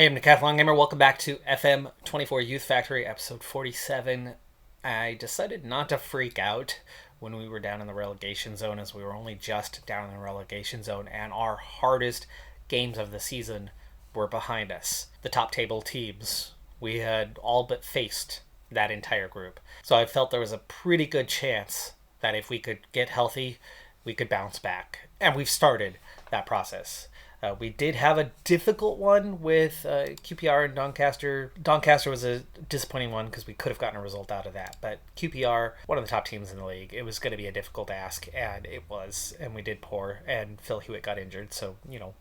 Hey, I'm Decathlon Gamer. Welcome back to FM24 Youth Factory, episode 47. I decided not to freak out when we were down in the relegation zone, as we were only just down in the relegation zone, and our hardest games of the season were behind us. The top table teams, we had all but faced that entire group. So I felt there was a pretty good chance that if we could get healthy, we could bounce back. And we've started that process. We did have a difficult one with QPR and Doncaster. Doncaster was a disappointing one because we could have gotten a result out of that. But QPR, one of the top teams in the league, it was going to be a difficult ask, and it was. And we did poor, and Phil Hewitt got injured, so,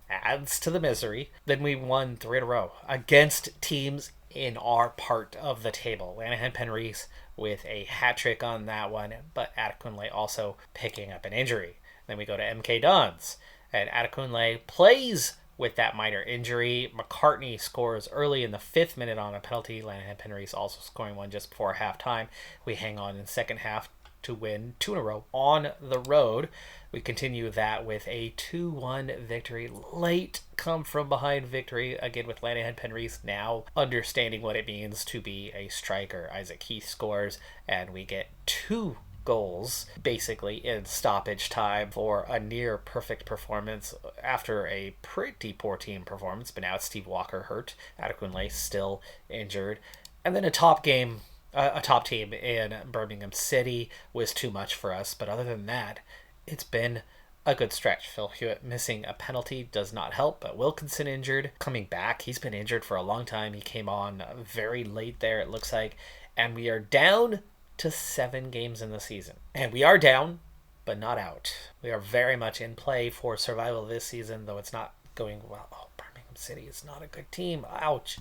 adds to the misery. Then we won 3 in a row against teams in our part of the table. Lanahan Penrith with a hat trick on that one, but Adekunle also picking up an injury. Then we go to MK Dons, and Adekunle plays with that minor injury. McCartney scores early in the 5th minute on a penalty. Lanahan Penrith also scoring one just before halftime. We hang on in second half to win 2 in a row on the road. We continue that with a 2-1 victory. Late come from behind victory, again with Lanahan Penrith now understanding what it means to be a striker. Isaac Heath scores, and we get 2 goals basically in stoppage time for a near perfect performance after a pretty poor team performance. But now it's Steve Walker hurt, Adekunle still injured, and then a top team in Birmingham City was too much for us. But other than that, it's been a good stretch. Phil Hewitt missing a penalty does not help, but Wilkinson injured, coming back. He's been injured for a long time. He came on very late there, it looks like, and we are down to 7 games in the season. And we are down, but not out. We are very much in play for survival this season, though it's not going well. Oh, Birmingham City is not a good team. Ouch.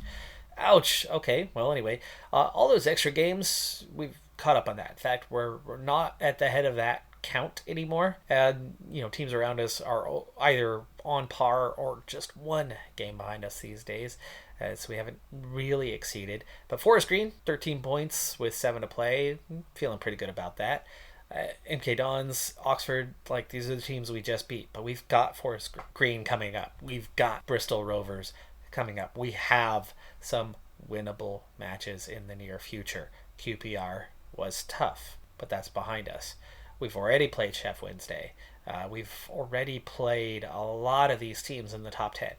Okay, well, anyway, all those extra games, we've caught up on that. In fact, we're not at the head of that count anymore. And, teams around us are either on par or just 1 game behind us these days. So we haven't really exceeded. But Forest Green, 13 points with 7 to play. Feeling pretty good about that. MK Dons, Oxford, these are the teams we just beat. But we've got Forest Green coming up. We've got Bristol Rovers coming up. We have some winnable matches in the near future. QPR was tough, but that's behind us. We've already played Chef Wednesday. We've already played a lot of these teams in the top 10.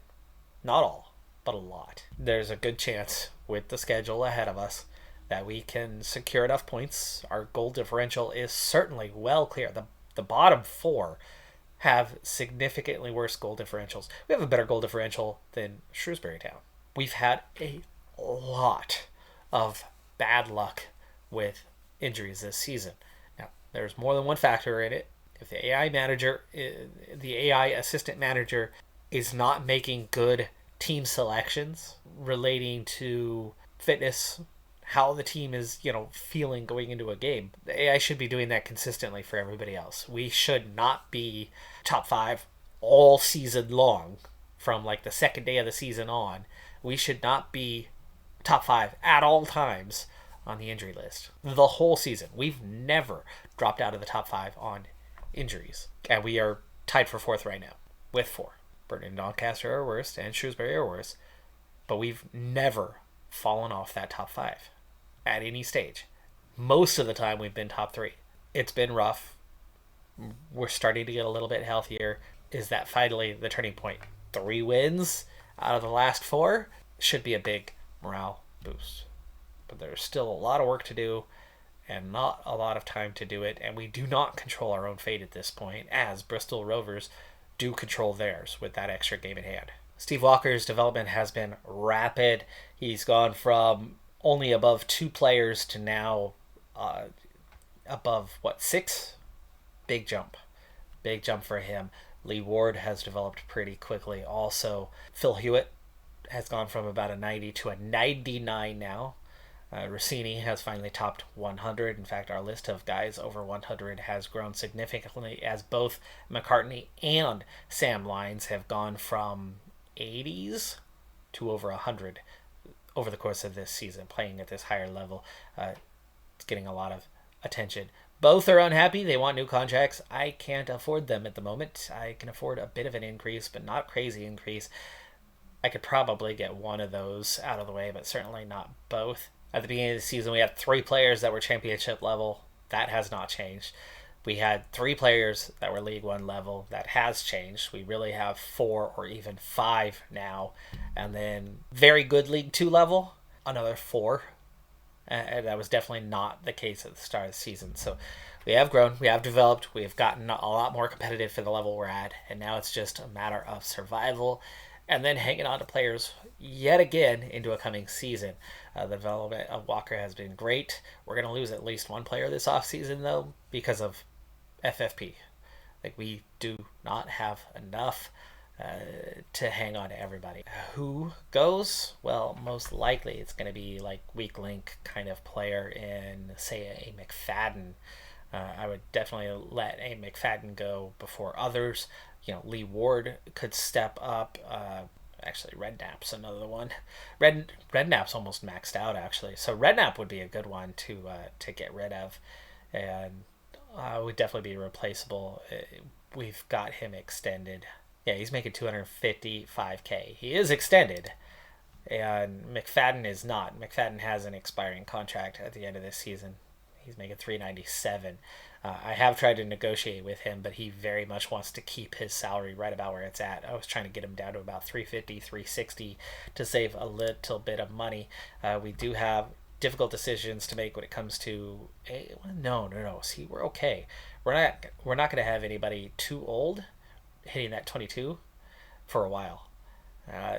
Not all, but a lot. There's a good chance with the schedule ahead of us that we can secure enough points. Our goal differential is certainly well clear. The bottom 4 have significantly worse goal differentials. We have a better goal differential than Shrewsbury Town. We've had a lot of bad luck with injuries this season. Now, there's more than one factor in it. If the AI assistant manager is not making good team selections relating to fitness, how the team is, feeling going into a game, the AI should be doing that consistently for everybody else. We should not be top 5 all season long from the second day of the season on. We should not be top 5 at all times on the injury list the whole season. We've never dropped out of the top 5 on injuries, and we are tied for 4th right now with 4. Burton and Doncaster are worse, and Shrewsbury are worse, but we've never fallen off that top 5 at any stage. Most of the time we've been top 3. It's been rough. We're starting to get a little bit healthier. Is that finally the turning point? 3 wins out of the last 4 should be a big morale boost. But there's still a lot of work to do and not a lot of time to do it, and we do not control our own fate at this point, as Bristol Rovers do control theirs with that extra game in hand. Steve Walker's development has been rapid. He's gone from only above 2 players to now above, 6? Big jump for him. Lee Ward has developed pretty quickly also. Phil Hewitt has gone from about a 90 to a 99 now. Rossini has finally topped 100. In fact, our list of guys over 100 has grown significantly, as both McCartney and Sam Lyons have gone from 80s to over 100 over the course of this season, playing at this higher level. It's getting a lot of attention. Both are unhappy. They want new contracts. I can't afford them at the moment. I can afford a bit of an increase, but not crazy increase. I could probably get one of those out of the way, but certainly not both. At the beginning of the season, we had 3 players that were championship level. That has not changed. We had 3 players that were League One level. That has changed. We really have 4 or even 5 now. And then very good League Two level, another 4. And that was definitely not the case at the start of the season. So we have grown, we have developed, we have gotten a lot more competitive for the level we're at. And now it's just a matter of survival and then hanging on to players yet again into a coming season. The development of Walker has been great. We're going to lose at least one player this offseason, though, because of FFP. Like, we do not have enough to hang on to everybody. Who goes? Well, most likely it's going to be like weak link kind of player in, say, a McFadden. I would definitely let a McFadden go before others. Lee Ward could step up. Actually, Redknapp's another one. Redknapp's almost maxed out, actually. So Redknapp would be a good one to get rid of, and would definitely be replaceable. We've got him extended. Yeah, he's making 255K. He is extended, and McFadden is not. McFadden has an expiring contract at the end of this season. He's making 397. I have tried to negotiate with him, but he very much wants to keep his salary right about where it's at. I was trying to get him down to about 350, 360 to save a little bit of money. We do have difficult decisions to make when it comes to no. See, we're okay. We're not going to have anybody too old hitting that 22 for a while.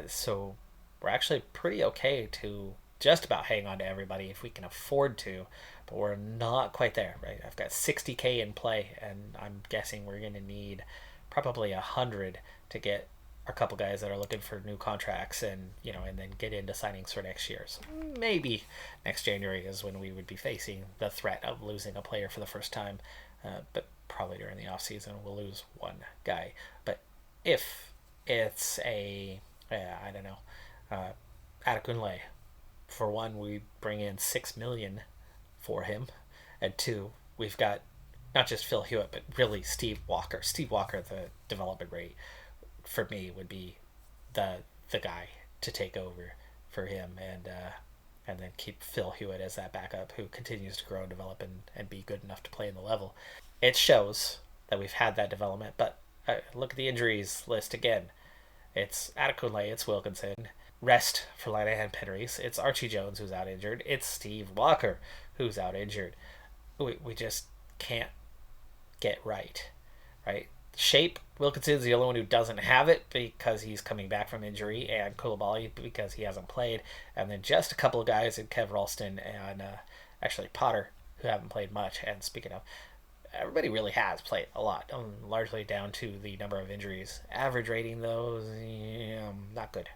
So we're actually pretty okay to just about hang on to everybody if we can afford to, but we're not quite there, right? I've got 60K in play, and I'm guessing we're going to need probably 100 to get a couple guys that are looking for new contracts, and then get into signings for next year. So maybe next January is when we would be facing the threat of losing a player for the first time, but probably during the off season we'll lose one guy. But if it's I don't know, Adekunle, for one, we bring in $6 million for him, and 2, we've got not just Phil Hewitt, but really Steve Walker. Steve Walker, the development rate for me would be the guy to take over for him, and then keep Phil Hewitt as that backup who continues to grow and develop and be good enough to play in the level. It shows that we've had that development, but look at the injuries list again. It's Adekunle, it's Wilkinson. Rest for Lanahan Penrys. It's Archie Jones who's out injured. It's Steve Walker who's out injured. We just can't get right? Shape, Wilkinson's the only one who doesn't have it because he's coming back from injury, and Koulibaly because he hasn't played, and then just a couple of guys in Kev Ralston and actually Potter who haven't played much. And speaking of, everybody really has played a lot, largely down to the number of injuries. Average rating, though, not good.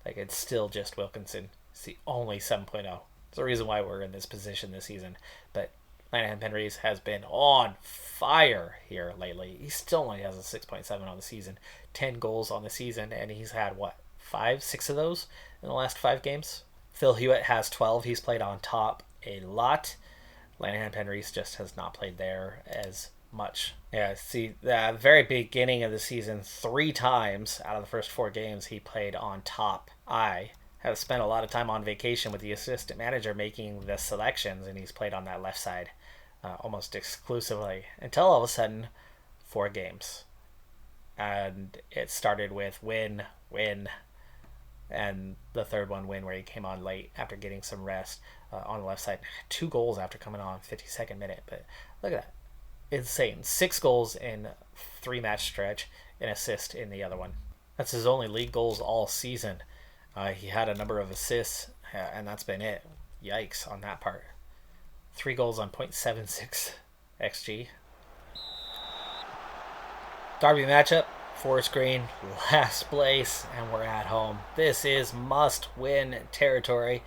It's still just Wilkinson. It's the only 7.0. It's the reason why we're in this position this season. But Lanahan Penrys has been on fire here lately. He still only has a 6.7 on the season, 10 goals on the season, and he's had, 6 of those in the last 5 games? Phil Hewitt has 12. He's played on top a lot. Lanahan Penrys just has not played there as much. Yeah, see, the very beginning of the season, 3 times out of the first 4 games, he played on top. I have spent a lot of time on vacation with the assistant manager making the selections, and he's played on that left side almost exclusively until all of a sudden 4 games. And it started with win, and the third one win where he came on late after getting some rest on the left side. 2 goals after coming on 52nd minute. But look at that. Insane. 6 goals in 3 match stretch, an assist in the other one. That's his only league goals all season. He had a number of assists, and that's been it. Yikes on that part. 3 goals on .76 XG. Derby matchup. Forest Green, last place, and we're at home. This is must-win territory,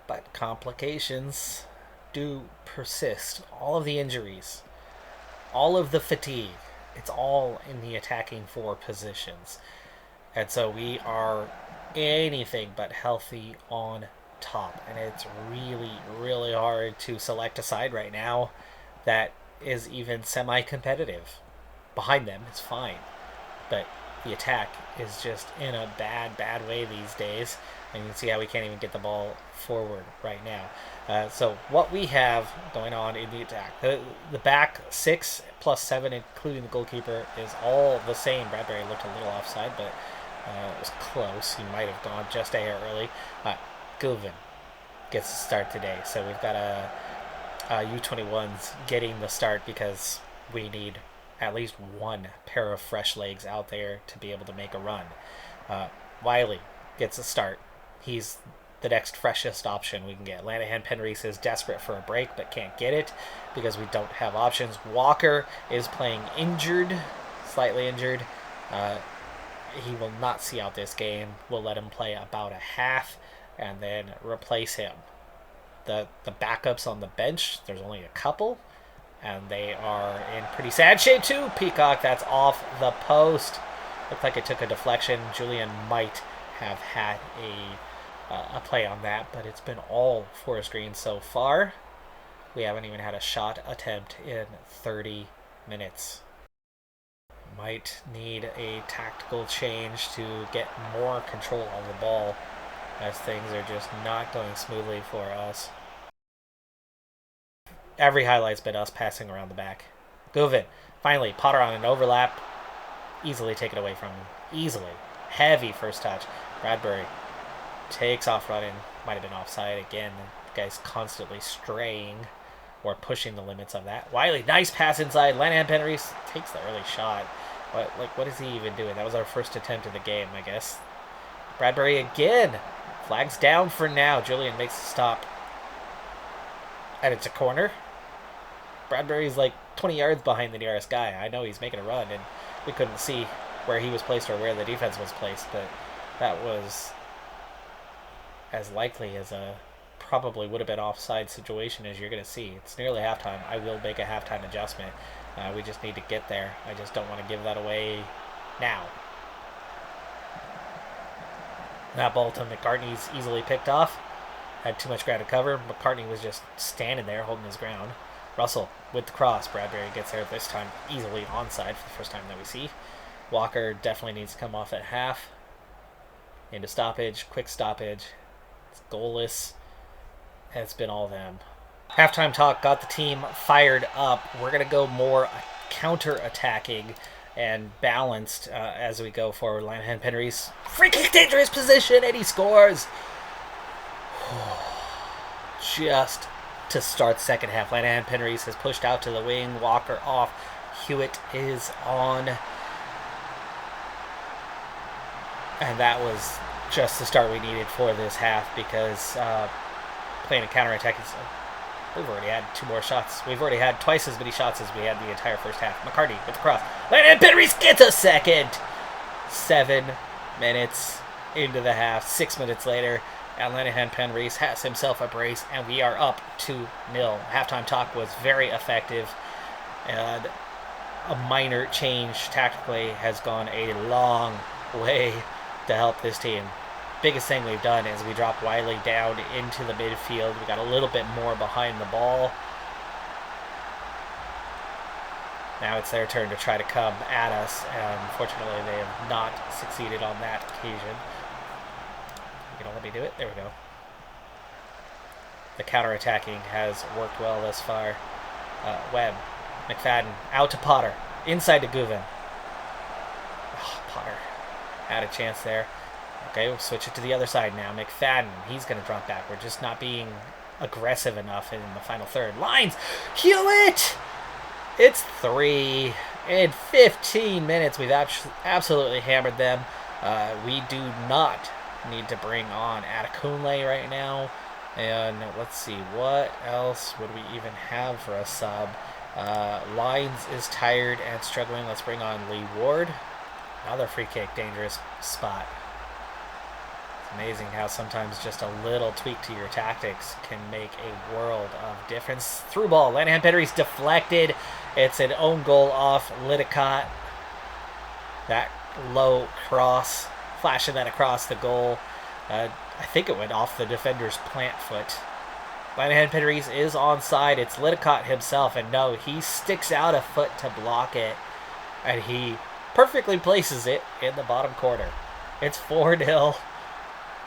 but complications do persist. All of the injuries, all of the fatigue, it's all in the attacking 4 positions. And so we are anything but healthy on top. And it's really, really hard to select a side right now that is even semi-competitive. Behind them, it's fine. But the attack is just in a bad way these days. And you can see how we can't even get the ball forward right now. So what we have going on in the attack, the back 6 plus 7, including the goalkeeper, is all the same. Bradbury looked a little offside, but it was close. He might have gone just a hair early. Govan gets the start today. So we've got a U21s getting the start because we need at least one pair of fresh legs out there to be able to make a run. Wiley gets a start. He's the next freshest option we can get. Lanahan Penreese is desperate for a break but can't get it because we don't have options. Walker is playing injured, slightly injured. He will not see out this game. We'll let him play about a half and then replace him. The backups on the bench, there's only a couple, and they are in pretty sad shape too. Peacock, that's off the post. Looked like it took a deflection. Julian might have had a play on that, but it's been all Forest Green so far. We haven't even had a shot attempt in 30 minutes. Might need a tactical change to get more control of the ball, as things are just not going smoothly for us. Every highlight's been us passing around the back. Govan, finally, Potter on an overlap. Easily taken away from him. Easily. Heavy first touch. Bradbury takes off running. Might have been offside again. The guy's constantly straying or pushing the limits of that. Wiley, nice pass inside. Lanahan Penreese takes the early shot. What is he even doing? That was our first attempt of the game, I guess. Bradbury again. Flags down for now. Julian makes a stop. And it's a corner. Bradbury's like 20 yards behind the nearest guy. I know he's making a run, and we couldn't see where he was placed or where the defense was placed, but that was as likely as a probably would have been offside situation as you're going to see. It's nearly halftime. I will make a halftime adjustment. We just need to get there. I just don't want to give that away now. That ball to McCartney's easily picked off. Had too much ground to cover. McCartney was just standing there holding his ground. Russell with the cross. Bradbury gets there this time easily onside for the first time that we see. Walker definitely needs to come off at half. Into stoppage. Quick stoppage. It's goalless. It's been all them. Halftime talk got the team fired up. We're going to go more counter-attacking and balanced as we go forward. Lanahan Penreese, free kick, dangerous position, and he scores. Just to start second half. Lanahan Penreese has pushed out to the wing. Walker off. Hewitt is on. And that was just the start we needed for this half because playing a counterattack is... We've already had 2 more shots. We've already had twice as many shots as we had the entire first half. McCartney with the cross. Lanahan Penreese gets a second. 7 minutes into the half. 6 minutes later, and Lanahan Penreese has himself a brace, and we are up 2-0. Halftime talk was very effective, and a minor change tactically has gone a long way to help this team. Biggest thing we've done is we dropped Wiley down into the midfield. We got a little bit more behind the ball. Now it's their turn to try to come at us, and unfortunately they have not succeeded on that occasion. You can let me do it. There we go. The counterattacking has worked well thus far. Webb, McFadden, out to Potter, inside to Govan. Oh, Potter had a chance there. Okay, we'll switch it to the other side now. McFadden, he's going to drop back. We're just not being aggressive enough in the final third. Lines! Hewitt! It's 3 in 15 minutes. We've absolutely hammered them. We do not need to bring on Adekunle right now. And let's see, what else would we even have for a sub? Lines is tired and struggling. Let's bring on Lee Ward. Another free kick, dangerous spot. Amazing how sometimes just a little tweak to your tactics can make a world of difference. Through ball, Lanahan Penreese deflected. It's an own goal off Lidicott. That low cross, flashing that across the goal. I think it went off the defender's plant foot. Lanahan Penreese is onside. It's Lidicott himself, and no, he sticks out a foot to block it, and he perfectly places it in the bottom corner. It's 4-0.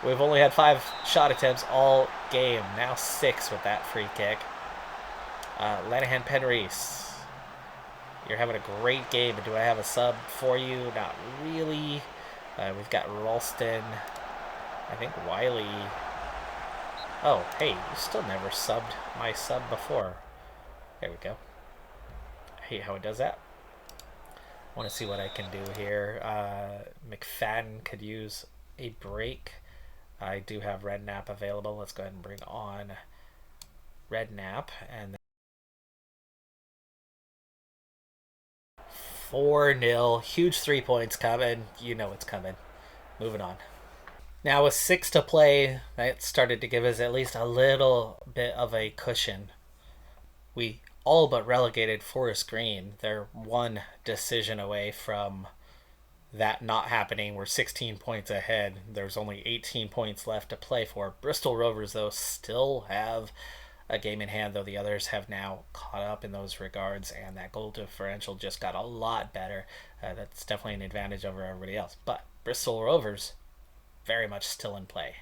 We've only had 5 shot attempts all game. Now 6 with that free kick. Lenihan Penreese, you're having a great game. Do I have a sub for you? Not really. We've got Ralston. I think Wiley. Oh, hey, you still never subbed my sub before. There we go. I hate how it does that. I want to see what I can do here. McFadden could use a break. I do have Redknapp available. Let's go ahead and bring on Redknapp. And 4-0. Huge 3 points coming. You know it's coming. Moving on. Now with 6 to play, that started to give us at least a little bit of a cushion. We all but relegated Forest Green. They're one decision away from that not happening. We're 16 points ahead. There's only 18 points left to play for. Bristol Rovers, though, still have a game in hand, though the others have now caught up in those regards, and that goal differential just got a lot better. That's definitely an advantage over everybody else. But Bristol Rovers, very much still in play.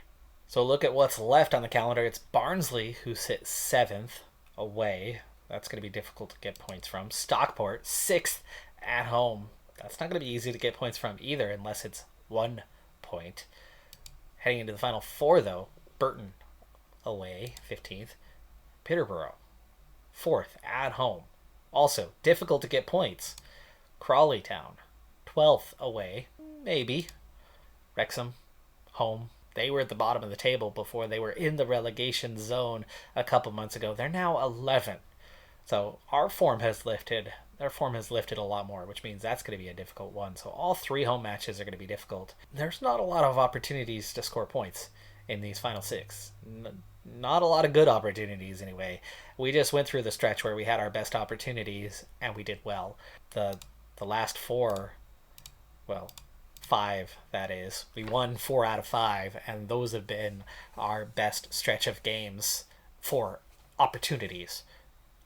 So look at what's left on the calendar. It's Barnsley, who sits 7th away. That's going to be difficult to get points from. Stockport, 6th at home. That's not going to be easy to get points from either, unless it's 1 point. Heading into the final 4, though, Burton away, 15th. Peterborough, 4th at home. Also, difficult to get points. Crawley Town, 12th away, maybe. Wrexham, home. They were at the bottom of the table before they were in the relegation zone a couple months ago. They're now 11th. So our form has lifted. Their form has lifted a lot more, which means that's going to be a difficult one. So all 3 home matches are going to be difficult. There's not a lot of opportunities to score points in these final 6. Not a lot of good opportunities, anyway. We just went through the stretch where we had our best opportunities, and we did well. The last 4, well, 5, that is. We won 4 out of 5, and those have been our best stretch of games for opportunities.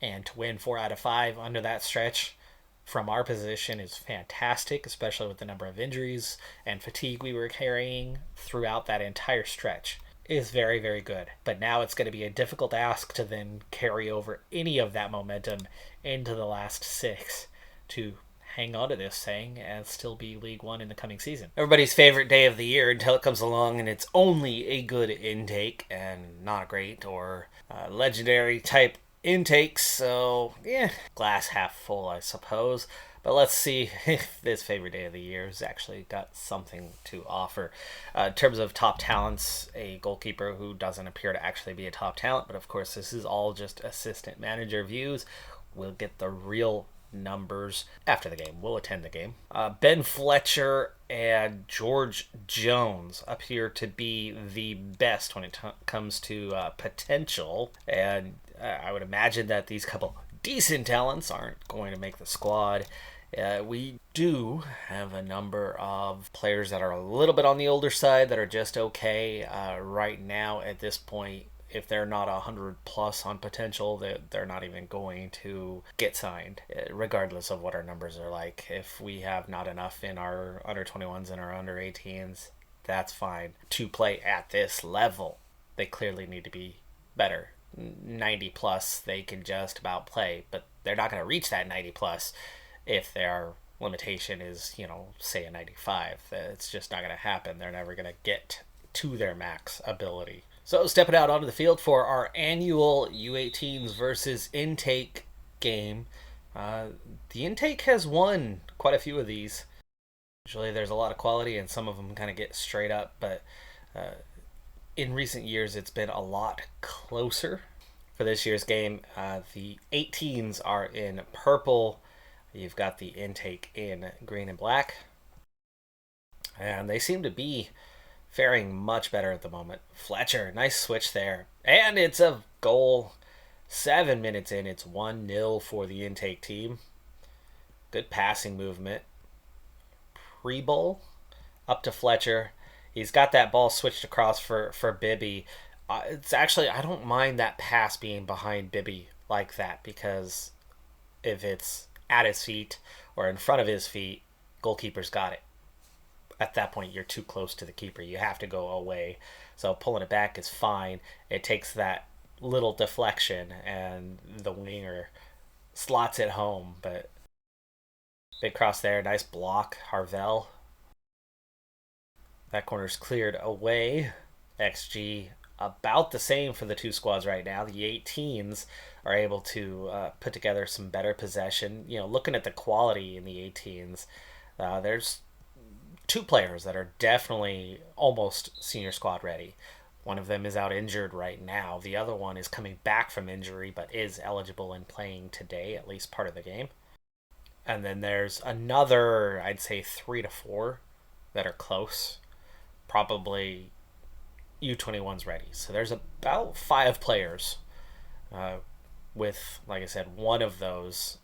And to win 4 out of 5 under that stretch from our position is fantastic, especially with the number of injuries and fatigue we were carrying throughout that entire stretch. It is very, very good. But now it's going to be a difficult ask to then carry over any of that momentum into the last 6 to hang on to this thing and still be League One in the coming season. Everybody's favorite day of the year until it comes along and it's only a good intake and not great or legendary type intakes. So, yeah, glass half full, I suppose. But let's see if this favorite day of the year has actually got something to offer. In terms of top talents, a goalkeeper who doesn't appear to actually be a top talent, but of course this is all just assistant manager views. We'll get the real numbers after the game. We'll attend the game. Ben Fletcher and George Jones appear to be the best when it comes to potential, and I would imagine that these couple decent talents aren't going to make the squad. We do have a number of players that are a little bit on the older side that are just okay right now at this point. If they're not 100 plus on potential, they're not even going to get signed, regardless of what our numbers are like. If we have not enough in our under 21s and our under 18s, that's fine. To play at this level, they clearly need to be better. 90 plus, they can just about play, but they're not going to reach that 90 plus if their limitation is, say a 95. It's just not going to happen. They're never going to get to their max ability. So stepping out onto the field for our annual U18s versus intake game. The intake has won quite a few of these. Usually there's a lot of quality and some of them kind of get straight up, but in recent years it's been a lot closer. For this year's game, the 18s are in purple. You've got the intake in green and black. And they seem to be faring much better at the moment. Fletcher, nice switch there. And it's a goal. 7 minutes in, it's 1-0 for the intake team. Good passing movement. Pre-ball up to Fletcher. He's got that ball switched across for Bibby. It's actually, I don't mind that pass being behind Bibby like that, because if it's at his feet or in front of his feet, Goalkeeper's got it. At that point, you're too close to the keeper. You have to go away. So pulling it back is fine. It takes that little deflection, and the winger slots it home. But big cross there. Nice block. Harvell. That corner's cleared away. XG about the same for the two squads right now. The 18s are able to put together some better possession. Looking at the quality in the 18s, there's two players that are definitely almost senior squad ready. One of them is out injured right now. The other one is coming back from injury but is eligible and playing today, at least part of the game. And then there's another, I'd say 3 to 4 that are close. Probably U21's ready. So there's about 5 players with, like I said, one of those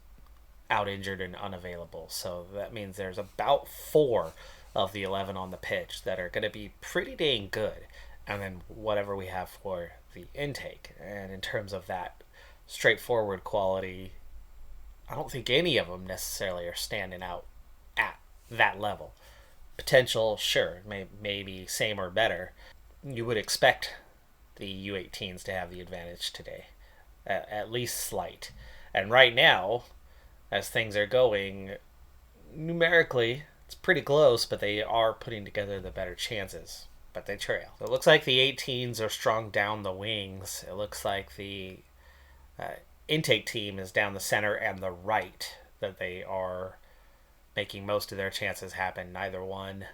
out injured and unavailable. So that means there's about 4 of the 11 on the pitch that are going to be pretty dang good. And then whatever we have for the intake. And in terms of that straightforward quality, I don't think any of them necessarily are standing out at that level. Potential, sure, maybe same or better. You would expect the U18s to have the advantage today, at least slight. And right now, as things are going, numerically, it's pretty close, but they are putting together the better chances. But they trail. So it looks like the 18s are strong down the wings. It looks like the intake team is down the center and the right, that they are making most of their chances happen. Neither one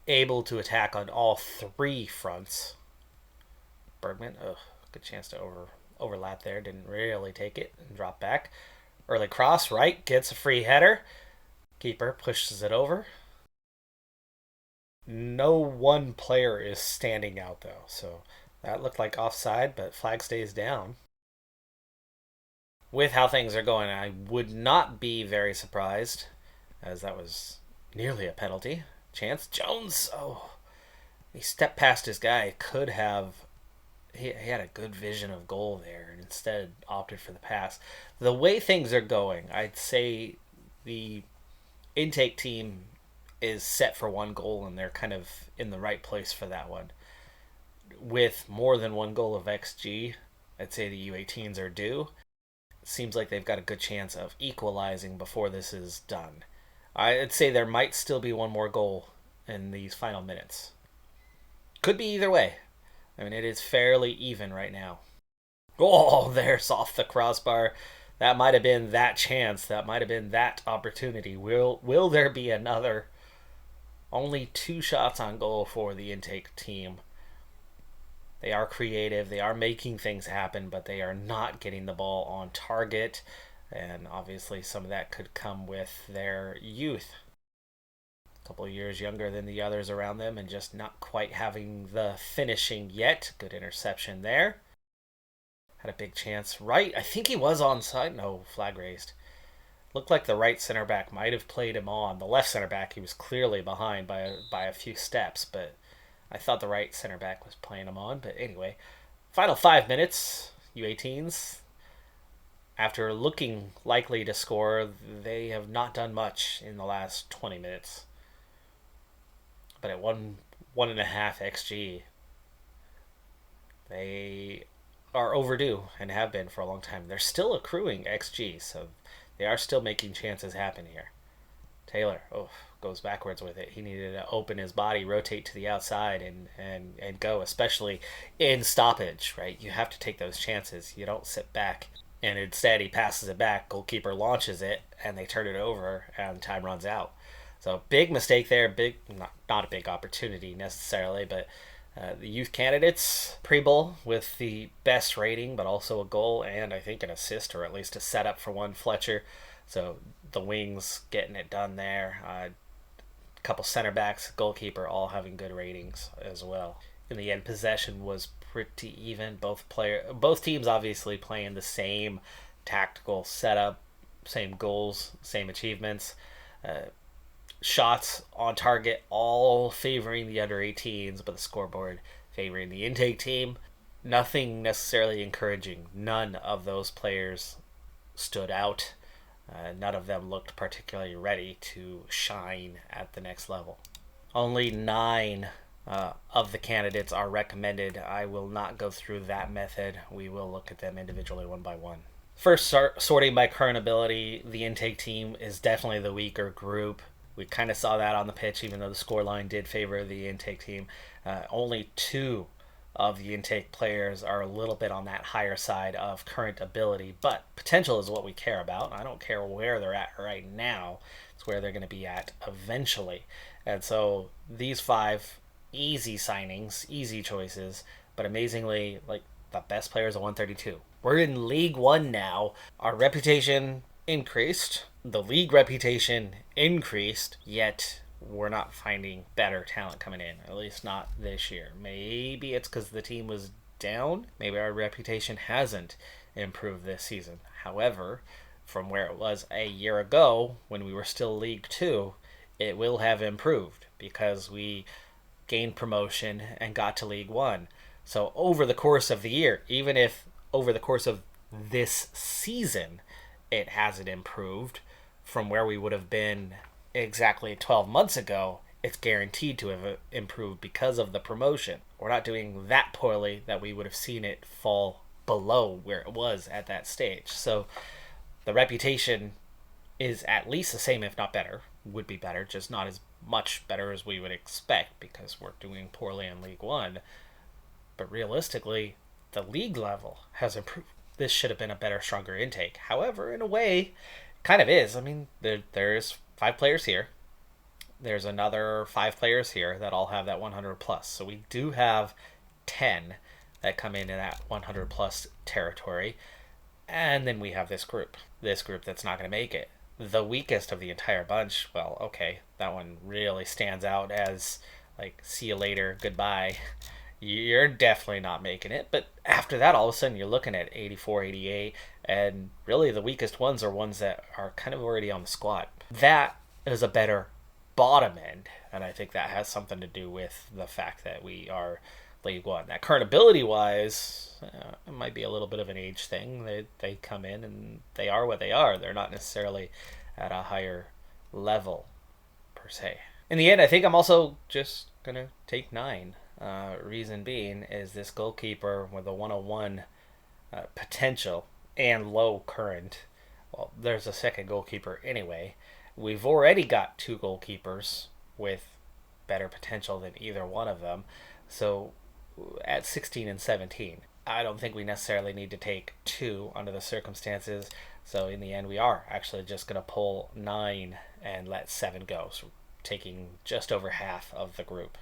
able to attack on all 3 fronts. Bergman, good chance to overlap there. Didn't really take it and drop back. Early cross, right, gets a free header. Keeper pushes it over. No one player is standing out, though, so that looked like offside, but flag stays down. With how things are going, I would not be very surprised, as that was nearly a penalty. Chance. Jones, he stepped past his guy. Could have. He had a good vision of goal there, and instead opted for the pass. The way things are going, I'd say the intake team is set for 1 goal, and they're kind of in the right place for that one. With more than 1 goal of XG, I'd say the U18s are due. It seems like they've got a good chance of equalizing before this is done. I'd say there might still be 1 more goal in these final minutes. Could be either way. I mean, it is fairly even right now. Oh, there's off the crossbar. That might have been that chance. That might have been that opportunity. Will there be another? Only 2 shots on goal for the intake team. They are creative. They are making things happen, but they are not getting the ball on target. And obviously some of that could come with their youth. A couple of years younger than the others around them and just not quite having the finishing yet. Good interception there. Had a big chance. Right, I think he was onside. No, flag raised. Looked like the right center back might have played him on. The left center back, he was clearly behind by a few steps, but I thought the right center back was playing him on. But anyway, final 5 minutes, U18s. After looking likely to score, they have not done much in the last 20 minutes. But at 1.5 XG, they are overdue and have been for a long time. They're still accruing XG, so they are still making chances happen here. Taylor, goes backwards with it. He needed to open his body, rotate to the outside, and go, especially in stoppage, right? You have to take those chances. You don't sit back. And instead, he passes it back. Goalkeeper launches it, and they turn it over, and time runs out. So big mistake there. Not a big opportunity necessarily, but the youth candidates pre-bowl with the best rating, but also a goal and I think an assist, or at least a setup for one, Fletcher. So the wings getting it done there. A couple center backs, goalkeeper, all having good ratings as well. In the end, possession was pretty even. Both teams obviously playing the same tactical setup, same goals, same achievements. Shots on target all favoring the under 18s, but the scoreboard favoring the intake team. Nothing necessarily encouraging. None of those players stood out. None of them looked particularly ready to shine at the next level. Only 9 of the candidates are recommended. I will not go through that method. We will look at them individually one by one. First, sorting by current ability, the intake team is definitely the weaker group. We kind of saw that on the pitch, even though the scoreline did favor the intake team. Only 2 of the intake players are a little bit on that higher side of current ability, but potential is what we care about. I don't care where they're at right now. It's where they're going to be at eventually. And so these 5 easy signings, easy choices, but amazingly, like, the best player is a 132. We're in League One now. Our reputation increased. The league reputation increased, yet we're not finding better talent coming in, at least not this year. Maybe it's because the team was down. Maybe our reputation hasn't improved this season. However, from where it was a year ago when we were still League 2, it will have improved because we gained promotion and got to League 1. So over the course of the year, even if over the course of this season it hasn't improved from where we would have been exactly 12 months ago, it's guaranteed to have improved because of the promotion. We're not doing that poorly that we would have seen it fall below where it was at that stage. So the reputation is at least the same, if not better. Would be better, just not as much better as we would expect because we're doing poorly in League 1. But realistically, the league level has improved. This should have been a better, stronger intake. However, in a way, kind of is. I mean, there's 5 players here. There's another 5 players here that all have that 100 plus. So we do have 10 that come into that 100 plus territory. And then we have this group that's not going to make it. The weakest of the entire bunch, well, okay, that one really stands out as, like, see you later, goodbye. You're definitely not making it. But after that, all of a sudden, you're looking at 84, 88, and really the weakest ones are ones that are kind of already on the squad. That is a better bottom end, and I think that has something to do with the fact that we are League 1. That current ability-wise, it might be a little bit of an age thing. They come in and they are what they are. They're not necessarily at a higher level, per se. In the end, I think I'm also just going to take 9. Reason being is this goalkeeper with a 101 potential and low current. Well, there's a second goalkeeper anyway. We've already got 2 goalkeepers with better potential than either one of them. So at 16 and 17, I don't think we necessarily need to take 2 under the circumstances. So in the end, we are actually just going to pull 9 and let 7 go. So taking just over half of the group.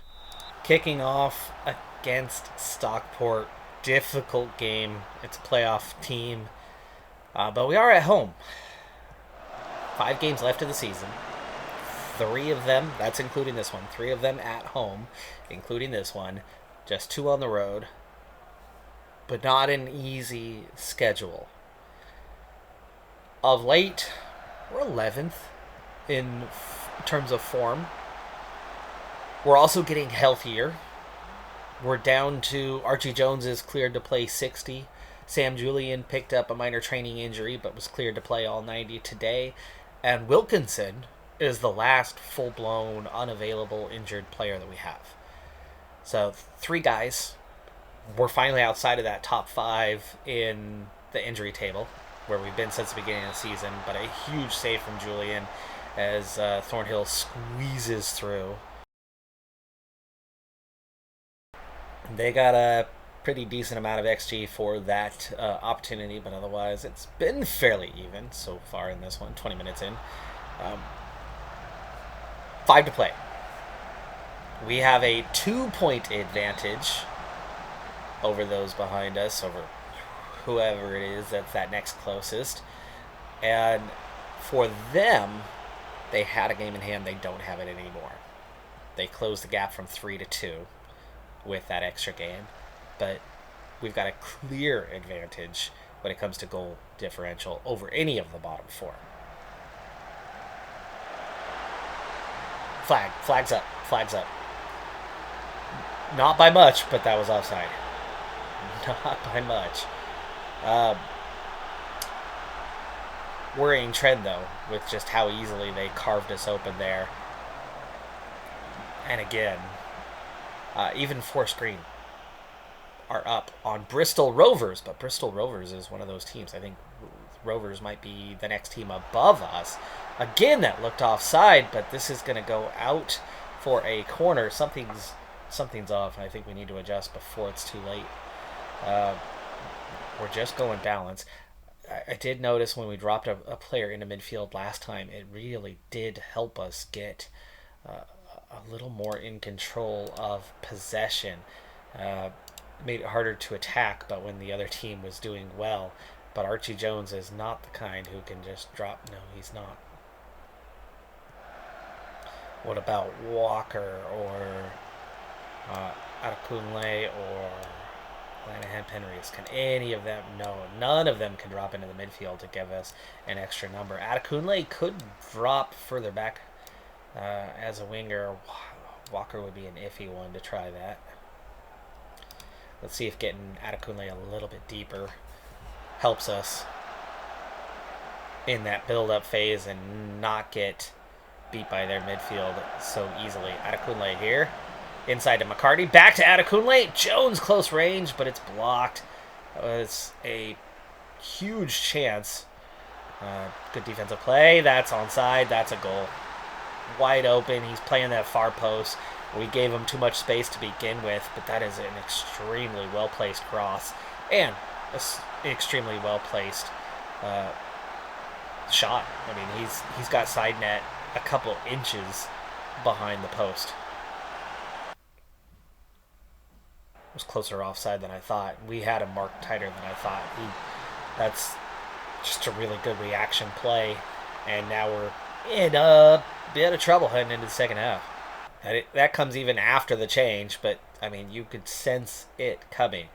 Kicking off against Stockport. Difficult game. It's a playoff team. But we are at home. 5 games left of the season. 3 of them, that's including this one, 3 of them at home, including this one. Just 2 on the road. But not an easy schedule. Of late, we're 11th in terms of form. We're also getting healthier. We're down to Archie Jones is cleared to play 60. Sam Julian picked up a minor training injury but was cleared to play all 90 today. And Wilkinson is the last full-blown, unavailable, injured player that we have. So 3 guys. We're finally outside of that top 5 in the injury table, where we've been since the beginning of the season. But a huge save from Julian as Thornhill squeezes through. They got a pretty decent amount of XG for that opportunity, but otherwise it's been fairly even so far in this one, 20 minutes in. 5 to play. We have a 2-point advantage over those behind us, over whoever it is that's that next closest. And for them, they had a game in hand. They don't have it anymore. They closed the gap from 3 to 2 with that extra game. But we've got a clear advantage when it comes to goal differential over any of the bottom 4. Flags up. Not by much, but that was offside. Not by much. worrying trend, though, with just how easily they carved us open there. And again, even Forest Green are up on Bristol Rovers, but Bristol Rovers is one of those teams. I think Rovers might be the next team above us. Again, that looked offside, but this is going to go out for a corner. Something's off. I think we need to adjust before it's too late. We're just going balance. I did notice when we dropped a player into midfield last time, it really did help us get a little more in control of possession. Made it harder to attack, but when the other team was doing well. But Archie Jones is not the kind who can just drop. No, he's not. What about Walker or Adekunle or Lanahan Penrys? Can any of them? No, none of them can drop into the midfield to give us an extra number. Adekunle could drop further back as a winger. Walker would be an iffy one to try that. Let's see if getting Adekunle a little bit deeper helps us in that build-up phase and not get beat by their midfield so easily. Adekunle here. Inside to McCarty. Back to Adekunle. Jones close range, but it's blocked. It's a huge chance. Good defensive play. That's onside. That's a goal. Wide open. He's playing that far post. We gave him too much space to begin with, but that is an extremely well-placed cross and an extremely well-placed shot. I mean, he's got side net a couple inches behind the post. It was closer offside than I thought. We had him marked tighter than I thought. That's just a really good reaction play, and now we're in a bit of trouble heading into the second half. That comes even after the change, but, I mean, you could sense it coming.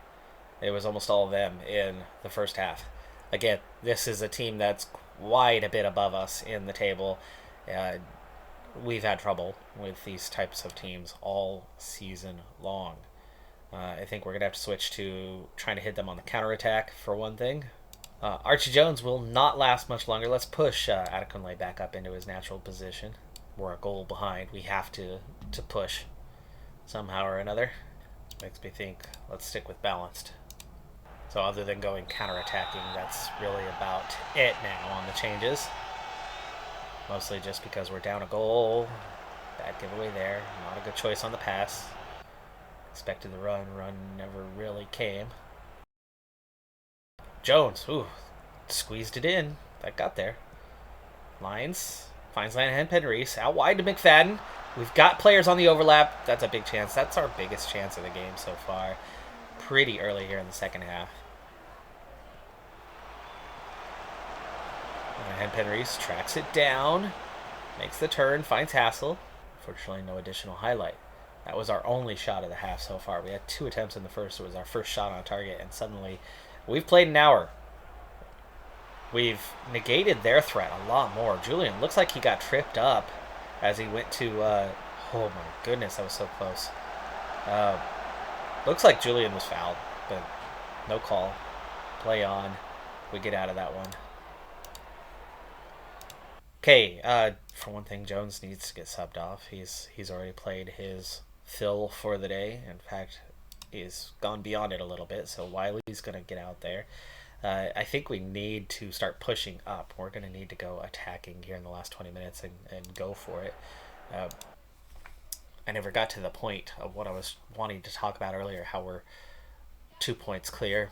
It was almost all of them in the first half. Again, this is a team that's quite a bit above us in the table. We've had trouble with these types of teams all season long. I think we're going to have to switch to trying to hit them on the counterattack, for one thing. Archie Jones will not last much longer. Let's push Adekunle back up into his natural position. We're a goal behind. We have to push somehow or another. Makes me think, let's stick with balanced. So other than going counter-attacking, that's really about it now on the changes. Mostly just because we're down a goal. Bad giveaway there. Not a good choice on the pass. Expected the run never really came. Jones, squeezed it in. That got there. Lines. Finds Lanahan Penrys. Out wide to McFadden. We've got players on the overlap. That's a big chance. That's our biggest chance of the game so far. Pretty early here in the second half. Lanahan Penrys tracks it down. Makes the turn. Finds Hassel. Unfortunately, no additional highlight. That was our only shot of the half so far. We had 2 attempts in the first. It was our first shot on target. And suddenly, we've played an hour. We've negated their threat a lot more. Julian looks like he got tripped up as he went to... oh my goodness, that was so close. Looks like Julian was fouled, but no call. Play on. We get out of that one. Okay, for one thing, Jones needs to get subbed off. He's already played his fill for the day. In fact, he's gone beyond it a little bit, so Wiley's going to get out there. I think we need to start pushing up. We're going to need to go attacking here in the last 20 minutes and go for it. I never got to the point of what I was wanting to talk about earlier, how we're 2 points clear.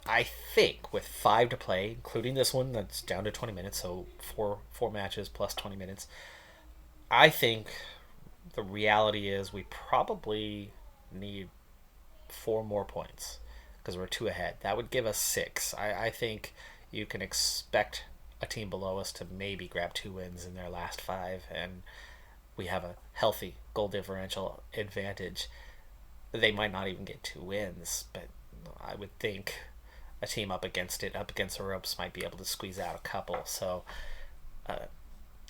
I think with 5 to play, including this one that's down to 20 minutes, so four matches plus 20 minutes, I think the reality is we probably need 4 more points. Because we're 2 ahead. That would give us 6. I think you can expect a team below us to maybe grab 2 wins in their last 5, and we have a healthy goal differential advantage. They might not even get 2 wins, but I would think a team up against the ropes, might be able to squeeze out a couple. So,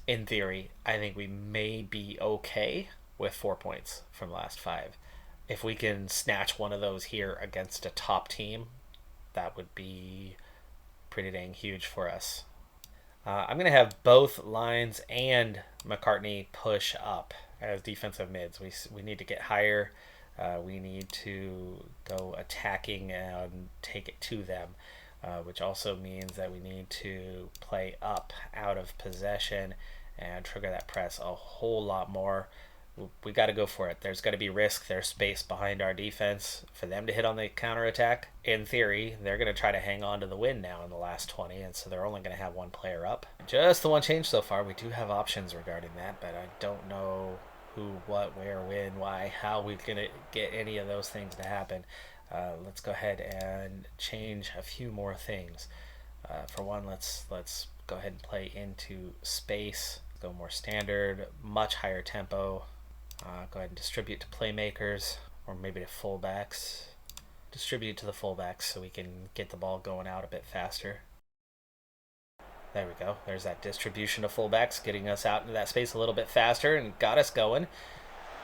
in theory, I think we may be okay with 4 points from the last 5. If we can snatch one of those here against a top team, that would be pretty dang huge for us. I'm going to have both Lines and McCartney push up as defensive mids. We need to get higher. We need to go attacking and take it to them, which also means that we need to play up out of possession and trigger that press a whole lot more. We got to go for it. There's got to be risk. There's space behind our defense for them to hit on the counterattack. In theory, they're going to try to hang on to the win now in the last 20, and so they're only going to have one player up. Just the one change so far. We do have options regarding that, but I don't know who, what, where, when, why, how we're going to get any of those things to happen. Let's go ahead and change a few more things. For one, let's go ahead and play into space. Go more standard, much higher tempo. Go ahead and distribute to playmakers, or maybe to fullbacks. Distribute to the fullbacks so we can get the ball going out a bit faster. There we go. There's that distribution to fullbacks, getting us out into that space a little bit faster and got us going.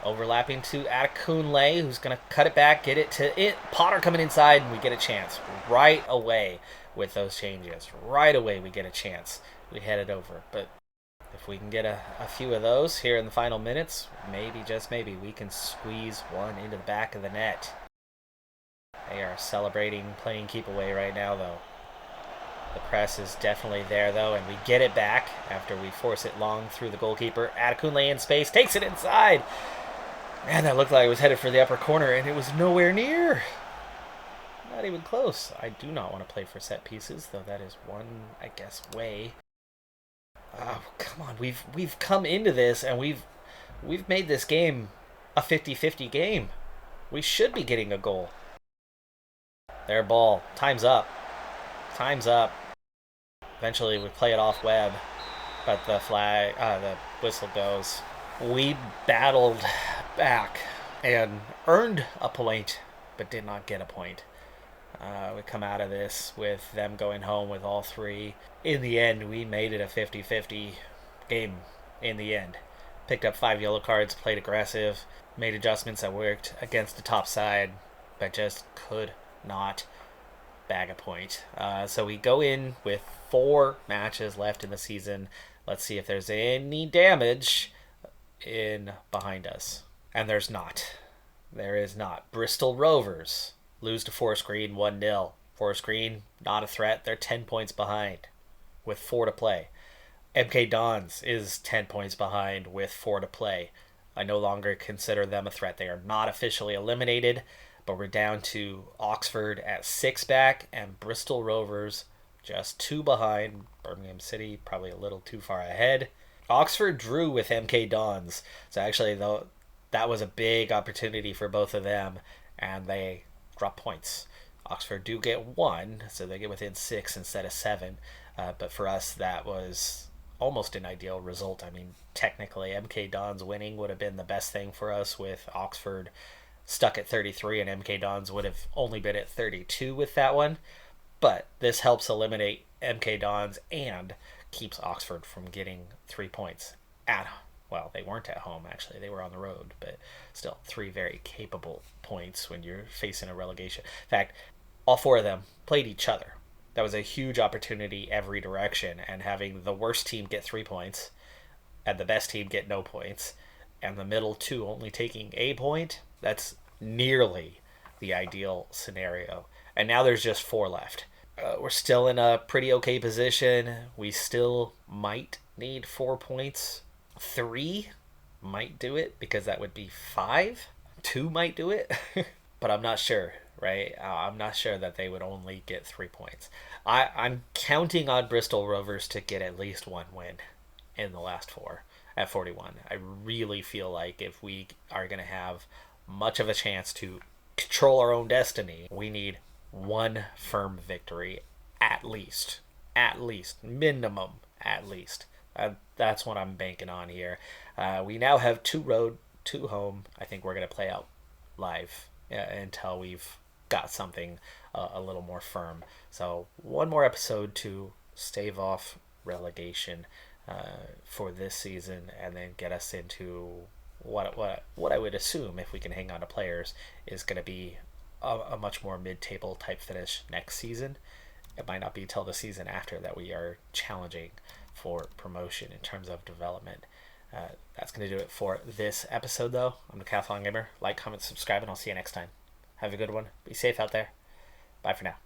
Overlapping to Adekunle, who's going to cut it back, get it to it. Potter coming inside, and we get a chance right away with those changes. Right away we get a chance. We head it over, but if we can get a few of those here in the final minutes, maybe, just maybe, we can squeeze one into the back of the net. They are celebrating playing keep away right now, though. The press is definitely there, though, and we get it back after we force it long through the goalkeeper. Adekunle in space, takes it inside. Man, that looked like it was headed for the upper corner, and it was nowhere near. Not even close. I do not want to play for set pieces, though that is one, I guess, way. Oh, come on. We've come into this and we've made this game a 50-50 game. We should be getting a goal. Their ball. Time's up. Time's up. Eventually we play it off Webb, but the whistle goes. We battled back and earned a point, but did not get a point. We come out of this with them going home with all three. In the end, we made it a 50-50 game in the end. Picked up 5 yellow cards, played aggressive, made adjustments that worked against the top side, but just could not bag a point. So we go in with 4 matches left in the season. Let's see if there's any damage in behind us. And there's not. There is not. Bristol Rovers lose to Forest Green 1-0. Forest Green, not a threat. They're 10 points behind with 4 to play. MK Dons is 10 points behind with 4 to play. I no longer consider them a threat. They are not officially eliminated, but we're down to Oxford at 6 back and Bristol Rovers just 2 behind. Birmingham City probably a little too far ahead. Oxford drew with MK Dons, so actually though that was a big opportunity for both of them, and they drop points. Oxford do get 1, so they get within 6 instead of 7. But for us, that was almost an ideal result. I mean, technically, MK Dons winning would have been the best thing for us, with Oxford stuck at 33, and MK Dons would have only been at 32 with that one. But this helps eliminate MK Dons and keeps Oxford from getting 3 points well, they weren't at home, actually. They were on the road, but still 3 very capable points when you're facing a relegation. In fact, all 4 of them played each other. That was a huge opportunity every direction, and having the worst team get 3 points and the best team get no points and the middle 2 only taking a point, that's nearly the ideal scenario. And now there's just 4 left. We're still in a pretty okay position. We still might need 4 points. 3 might do it, because that would be 5. 2 might do it, but I'm not sure, right? I'm not sure that they would only get 3 points. I'm counting on Bristol Rovers to get at least 1 win in the last 4 at 41. I really feel like if we are going to have much of a chance to control our own destiny, we need 1 firm victory at least, minimum at least. That's what I'm banking on here. We now have 2 road, 2 home. I think we're going to play out live until we've got something a little more firm. So 1 more episode to stave off relegation for this season, and then get us into what I would assume, if we can hang on to players, is going to be a much more mid-table type finish next season. It might not be till the season after that we are challenging for promotion, in terms of development. That's going to do it for this episode, though. I'm Decathlon Gamer. Like, comment, subscribe, and I'll see you next time. Have a good one. Be safe out there. Bye for now.